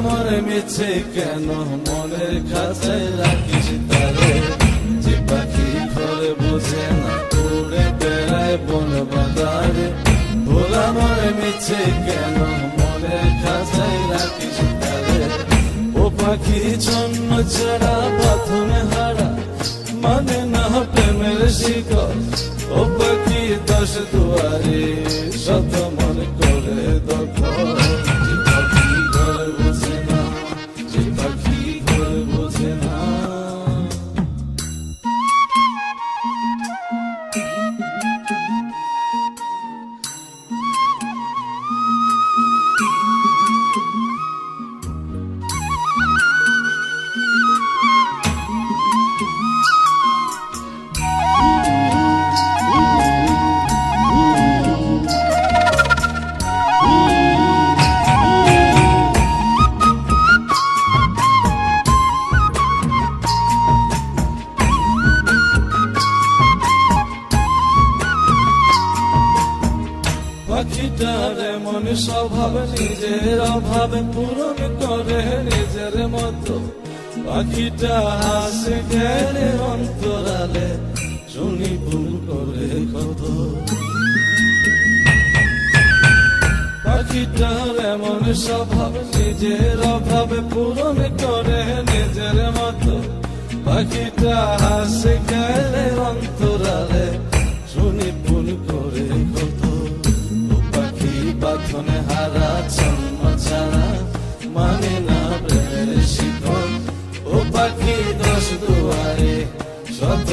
মরে মিছে কেন মনের খাঁচায় রাখিস তারে, যে পাখি ঘরে বোঝে না উড়ে বেড়ায় বন বাজারে। ভোলা মরে মিছে কেন মনের খাঁচায় রাখিস তারে, ও পাখি ছন্ন ছাড়া বাঁধনে হারা মানে না প্রেমের শিকল। ও পাখি দশ দুয়ারে শত মন করে দখল, যে পাখি ঘরে বোঝে না, যে পাখি ঘরে বোঝে না। পাখিটার এমন স্বভাব নিজের অভাবে পূরণ করে নিজের মতো। পাখিটা হাসে গেলে অন্তরালে শুনি ভুল করে কত। পাখিটার এমন স্বভাব নিজের অভাবে পূরণ করে নিজের মতো। পাখিটা হাসে গেলে অন্তরালে শুনি ভুল করে কত। বাঁধনে হারা ছন্ন ছাড়া মানে না প্রেমের শিকল। ও পাখি দশ দুয়ারে শত